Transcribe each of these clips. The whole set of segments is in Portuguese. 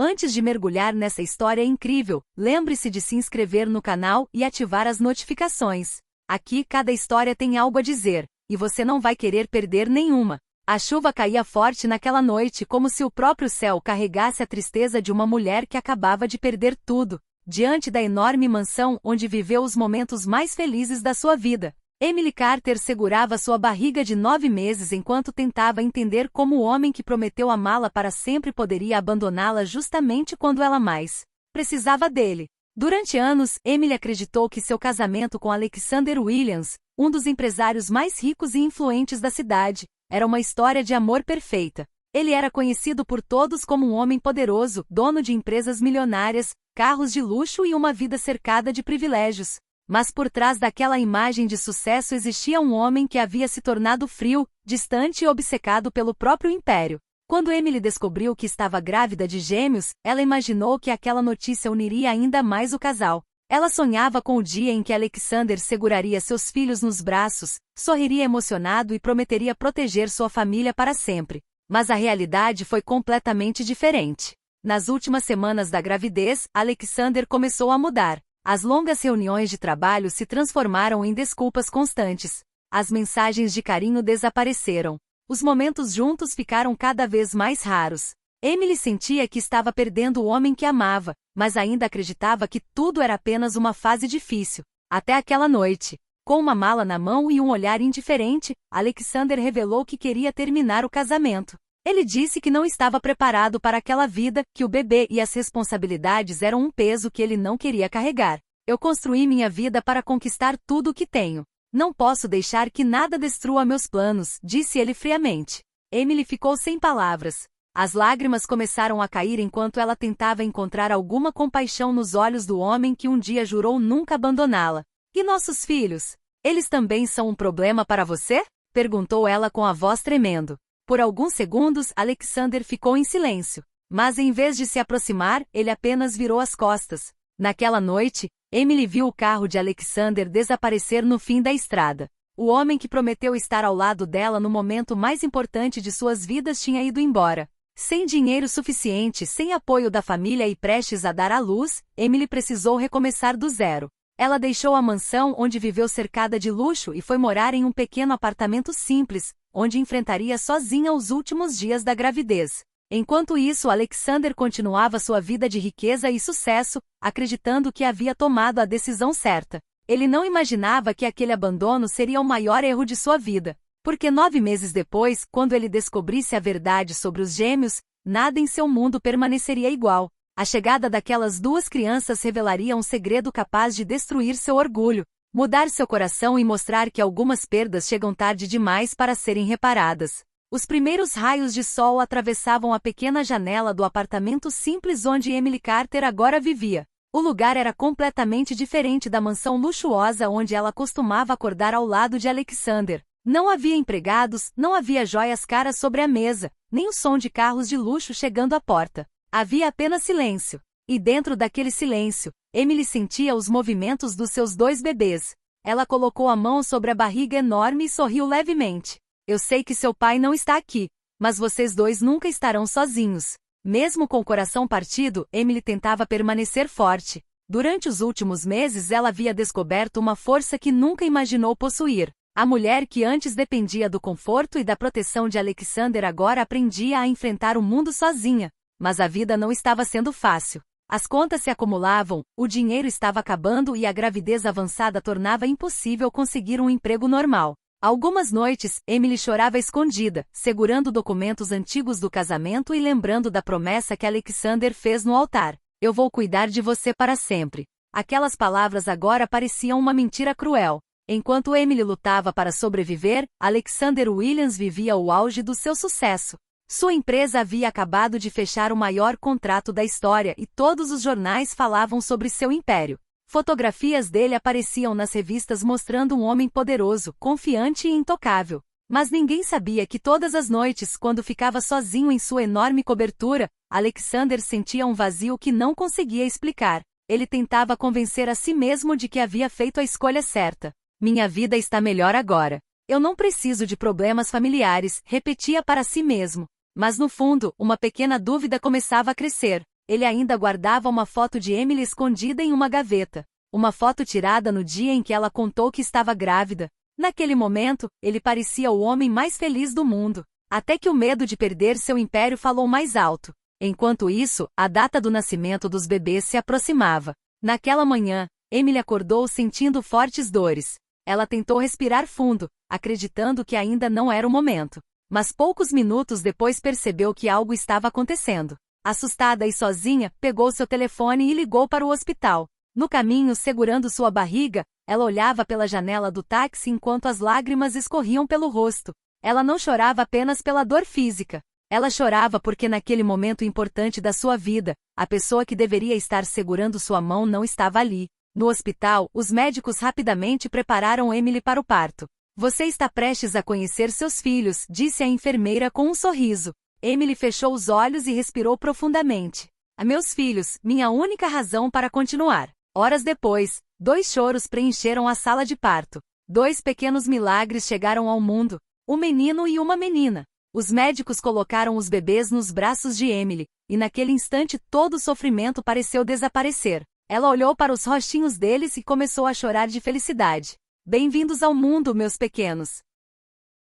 Antes de mergulhar nessa história incrível, lembre-se de se inscrever no canal e ativar as notificações. Aqui cada história tem algo a dizer, e você não vai querer perder nenhuma. A chuva caía forte naquela noite como se o próprio céu carregasse a tristeza de uma mulher que acabava de perder tudo, diante da enorme mansão onde viveu os momentos mais felizes da sua vida. Emily Carter segurava sua barriga de 9 meses enquanto tentava entender como o homem que prometeu amá-la para sempre poderia abandoná-la justamente quando ela mais precisava dele. Durante anos, Emily acreditou que seu casamento com Alexander Williams, um dos empresários mais ricos e influentes da cidade, era uma história de amor perfeita. Ele era conhecido por todos como um homem poderoso, dono de empresas milionárias, carros de luxo e uma vida cercada de privilégios. Mas por trás daquela imagem de sucesso existia um homem que havia se tornado frio, distante e obcecado pelo próprio império. Quando Emily descobriu que estava grávida de gêmeos, ela imaginou que aquela notícia uniria ainda mais o casal. Ela sonhava com o dia em que Alexander seguraria seus filhos nos braços, sorriria emocionado e prometeria proteger sua família para sempre. Mas a realidade foi completamente diferente. Nas últimas semanas da gravidez, Alexander começou a mudar. As longas reuniões de trabalho se transformaram em desculpas constantes. As mensagens de carinho desapareceram. Os momentos juntos ficaram cada vez mais raros. Emily sentia que estava perdendo o homem que amava, mas ainda acreditava que tudo era apenas uma fase difícil. Até aquela noite. Com uma mala na mão e um olhar indiferente, Alexander revelou que queria terminar o casamento. Ele disse que não estava preparado para aquela vida, que o bebê e as responsabilidades eram um peso que ele não queria carregar. Eu construí minha vida para conquistar tudo o que tenho. Não posso deixar que nada destrua meus planos, disse ele friamente. Emily ficou sem palavras. As lágrimas começaram a cair enquanto ela tentava encontrar alguma compaixão nos olhos do homem que um dia jurou nunca abandoná-la. E nossos filhos? Eles também são um problema para você? Perguntou ela com a voz tremendo. Por alguns segundos, Alexander ficou em silêncio. Mas em vez de se aproximar, ele apenas virou as costas. Naquela noite, Emily viu o carro de Alexander desaparecer no fim da estrada. O homem que prometeu estar ao lado dela no momento mais importante de suas vidas tinha ido embora. Sem dinheiro suficiente, sem apoio da família e prestes a dar à luz, Emily precisou recomeçar do zero. Ela deixou a mansão onde viveu cercada de luxo e foi morar em um pequeno apartamento simples, onde enfrentaria sozinha os últimos dias da gravidez. Enquanto isso, Alexander continuava sua vida de riqueza e sucesso, acreditando que havia tomado a decisão certa. Ele não imaginava que aquele abandono seria o maior erro de sua vida. Porque 9 meses depois, quando ele descobrisse a verdade sobre os gêmeos, nada em seu mundo permaneceria igual. A chegada daquelas duas crianças revelaria um segredo capaz de destruir seu orgulho, mudar seu coração e mostrar que algumas perdas chegam tarde demais para serem reparadas. Os primeiros raios de sol atravessavam a pequena janela do apartamento simples onde Emily Carter agora vivia. O lugar era completamente diferente da mansão luxuosa onde ela costumava acordar ao lado de Alexander. Não havia empregados, não havia joias caras sobre a mesa, nem o som de carros de luxo chegando à porta. Havia apenas silêncio. E dentro daquele silêncio, Emily sentia os movimentos dos seus 2 bebês. Ela colocou a mão sobre a barriga enorme e sorriu levemente. Eu sei que seu pai não está aqui, mas vocês 2 nunca estarão sozinhos. Mesmo com o coração partido, Emily tentava permanecer forte. Durante os últimos meses ela havia descoberto uma força que nunca imaginou possuir. A mulher que antes dependia do conforto e da proteção de Alexander agora aprendia a enfrentar o mundo sozinha. Mas a vida não estava sendo fácil. As contas se acumulavam, o dinheiro estava acabando e a gravidez avançada tornava impossível conseguir um emprego normal. Algumas noites, Emily chorava escondida, segurando documentos antigos do casamento e lembrando da promessa que Alexander fez no altar. Eu vou cuidar de você para sempre. Aquelas palavras agora pareciam uma mentira cruel. Enquanto Emily lutava para sobreviver, Alexander Williams vivia o auge do seu sucesso. Sua empresa havia acabado de fechar o maior contrato da história e todos os jornais falavam sobre seu império. Fotografias dele apareciam nas revistas mostrando um homem poderoso, confiante e intocável. Mas ninguém sabia que todas as noites, quando ficava sozinho em sua enorme cobertura, Alexander sentia um vazio que não conseguia explicar. Ele tentava convencer a si mesmo de que havia feito a escolha certa. Minha vida está melhor agora. Eu não preciso de problemas familiares, repetia para si mesmo. Mas no fundo, uma pequena dúvida começava a crescer. ele ainda guardava uma foto de Emily escondida em uma gaveta. Uma foto tirada no dia em que ela contou que estava grávida. Naquele momento, ele parecia o homem mais feliz do mundo. Até que o medo de perder seu império falou mais alto. Enquanto isso, a data do nascimento dos bebês se aproximava. Naquela manhã, Emily acordou sentindo fortes dores. Ela tentou respirar fundo, acreditando que ainda não era o momento. Mas poucos minutos depois percebeu que algo estava acontecendo. Assustada e sozinha, pegou seu telefone e ligou para o hospital. No caminho, segurando sua barriga, ela olhava pela janela do táxi enquanto as lágrimas escorriam pelo rosto. Ela não chorava apenas pela dor física. Ela chorava porque naquele momento importante da sua vida, a pessoa que deveria estar segurando sua mão não estava ali. No hospital, os médicos rapidamente prepararam Emily para o parto. Você está prestes a conhecer seus filhos, disse a enfermeira com um sorriso. Emily fechou os olhos e respirou profundamente. Meus filhos, minha única razão para continuar. Horas depois, 2 choros preencheram a sala de parto. 2 pequenos milagres chegaram ao mundo. Um menino e uma menina. Os médicos colocaram os bebês nos braços de Emily, e naquele instante todo o sofrimento pareceu desaparecer. Ela olhou para os rostinhos deles e começou a chorar de felicidade. Bem-vindos ao mundo, meus pequenos.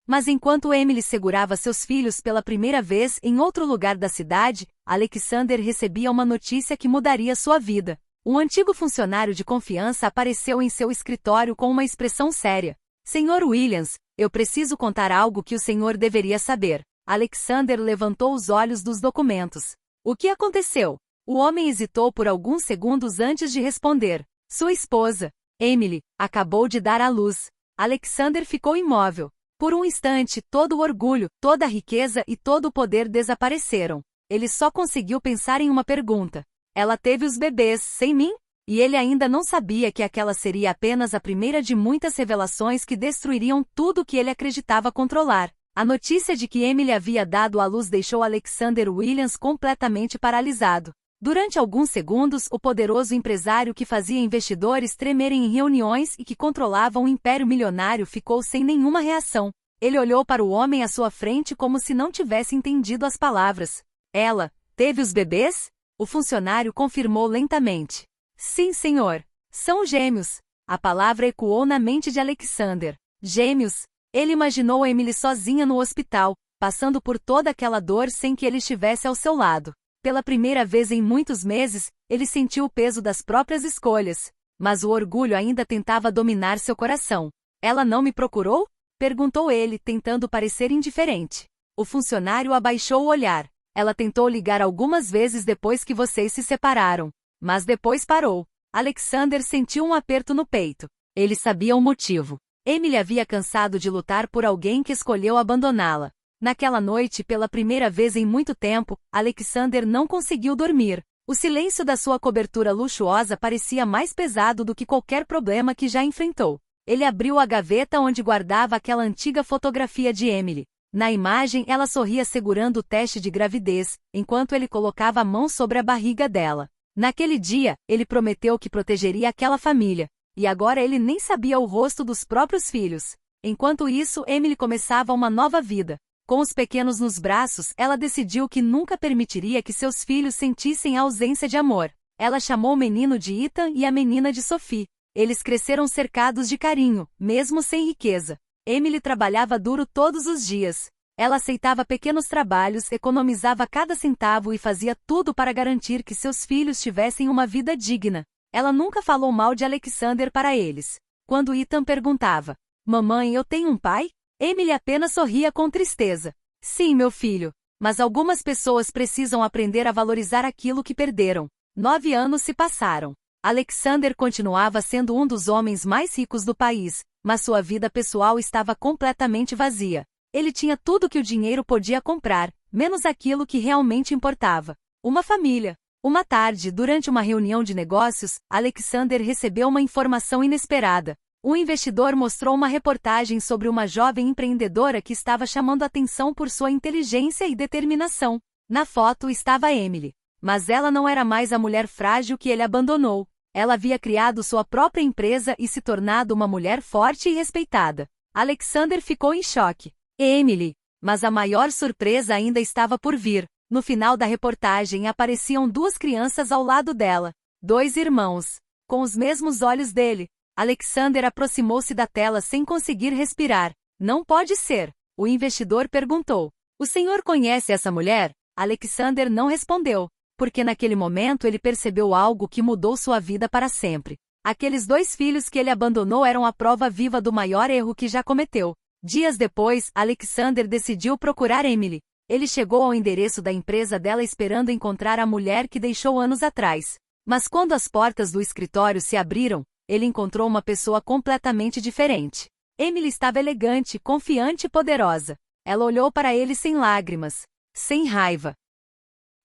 Mas enquanto Emily segurava seus filhos pela primeira vez em outro lugar da cidade, Alexander recebia uma notícia que mudaria sua vida. Um antigo funcionário de confiança apareceu em seu escritório com uma expressão séria. Senhor Williams, eu preciso contar algo que o senhor deveria saber. Alexander levantou os olhos dos documentos. O que aconteceu? O homem hesitou por alguns segundos antes de responder. Sua esposa, Emily, acabou de dar à luz. Alexander ficou imóvel. Por um instante, todo o orgulho, toda a riqueza e todo o poder desapareceram. Ele só conseguiu pensar em uma pergunta. Ela teve os bebês sem mim? E ele ainda não sabia que aquela seria apenas a primeira de muitas revelações que destruiriam tudo o que ele acreditava controlar. A notícia de que Emily havia dado à luz deixou Alexander Williams completamente paralisado. Durante alguns segundos, o poderoso empresário que fazia investidores tremerem em reuniões e que controlava um império milionário ficou sem nenhuma reação. Ele olhou para o homem à sua frente como se não tivesse entendido as palavras. Ela teve os bebês? O funcionário confirmou lentamente. Sim, senhor. São gêmeos. A palavra ecoou na mente de Alexander. Gêmeos. Ele imaginou Emily sozinha no hospital, passando por toda aquela dor sem que ele estivesse ao seu lado. Pela primeira vez em muitos meses, ele sentiu o peso das próprias escolhas. Mas o orgulho ainda tentava dominar seu coração. Ela não me procurou? Perguntou ele, tentando parecer indiferente. O funcionário abaixou o olhar. Ela tentou ligar algumas vezes depois que vocês se separaram. Mas depois parou. Alexander sentiu um aperto no peito. Ele sabia o motivo. Emily havia cansado de lutar por alguém que escolheu abandoná-la. Naquela noite, pela primeira vez em muito tempo, Alexander não conseguiu dormir. O silêncio da sua cobertura luxuosa parecia mais pesado do que qualquer problema que já enfrentou. Ele abriu a gaveta onde guardava aquela antiga fotografia de Emily. Na imagem, ela sorria segurando o teste de gravidez, enquanto ele colocava a mão sobre a barriga dela. Naquele dia, ele prometeu que protegeria aquela família. E agora ele nem sabia o rosto dos próprios filhos. Enquanto isso, Emily começava uma nova vida. Com os pequenos nos braços, ela decidiu que nunca permitiria que seus filhos sentissem a ausência de amor. Ela chamou o menino de Ethan e a menina de Sophie. Eles cresceram cercados de carinho, mesmo sem riqueza. Emily trabalhava duro todos os dias. Ela aceitava pequenos trabalhos, economizava cada centavo e fazia tudo para garantir que seus filhos tivessem uma vida digna. Ela nunca falou mal de Alexander para eles. Quando Ethan perguntava, "Mamãe, eu tenho um pai?" Emily apenas sorria com tristeza. Sim, meu filho. Mas algumas pessoas precisam aprender a valorizar aquilo que perderam. 9 anos se passaram. Alexander continuava sendo um dos homens mais ricos do país, mas sua vida pessoal estava completamente vazia. Ele tinha tudo que o dinheiro podia comprar, menos aquilo que realmente importava. Uma família. Uma tarde, durante uma reunião de negócios, Alexander recebeu uma informação inesperada. Um investidor mostrou uma reportagem sobre uma jovem empreendedora que estava chamando atenção por sua inteligência e determinação. Na foto estava Emily. Mas ela não era mais a mulher frágil que ele abandonou. Ela havia criado sua própria empresa e se tornado uma mulher forte e respeitada. Alexander ficou em choque. Emily. Mas a maior surpresa ainda estava por vir. No final da reportagem apareciam duas crianças ao lado dela. Dois irmãos. Com os mesmos olhos dele. Alexander aproximou-se da tela sem conseguir respirar. Não pode ser. O investidor perguntou. O senhor conhece essa mulher? Alexander não respondeu, porque naquele momento ele percebeu algo que mudou sua vida para sempre. Aqueles dois filhos que ele abandonou eram a prova viva do maior erro que já cometeu. Dias depois, Alexander decidiu procurar Emily. Ele chegou ao endereço da empresa dela esperando encontrar a mulher que deixou anos atrás. Mas quando as portas do escritório se abriram, ele encontrou uma pessoa completamente diferente. Emily estava elegante, confiante e poderosa. Ela olhou para ele sem lágrimas, sem raiva.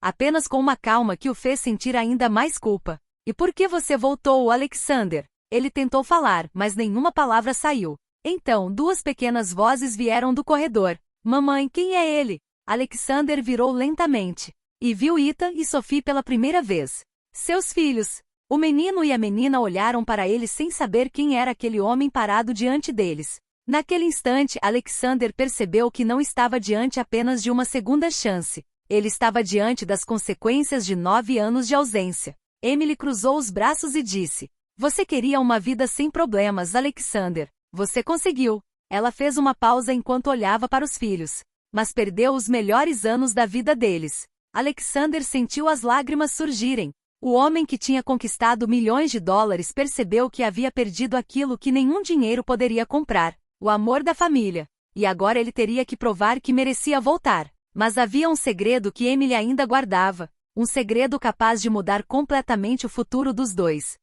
Apenas com uma calma que o fez sentir ainda mais culpa. E por que você voltou, Alexander? Ele tentou falar, mas nenhuma palavra saiu. Então, duas pequenas vozes vieram do corredor. Mamãe, quem é ele? Alexander virou lentamente. E viu Ethan e Sophie pela primeira vez. Seus filhos. O menino e a menina olharam para ele sem saber quem era aquele homem parado diante deles. Naquele instante, Alexander percebeu que não estava diante apenas de uma segunda chance. Ele estava diante das consequências de 9 anos de ausência. Emily cruzou os braços e disse: Você queria uma vida sem problemas, Alexander. Você conseguiu. Ela fez uma pausa enquanto olhava para os filhos. Mas perdeu os melhores anos da vida deles. Alexander sentiu as lágrimas surgirem. O homem que tinha conquistado milhões de dólares percebeu que havia perdido aquilo que nenhum dinheiro poderia comprar: o amor da família. E agora ele teria que provar que merecia voltar. Mas havia um segredo que Emily ainda guardava. Um segredo capaz de mudar completamente o futuro dos dois.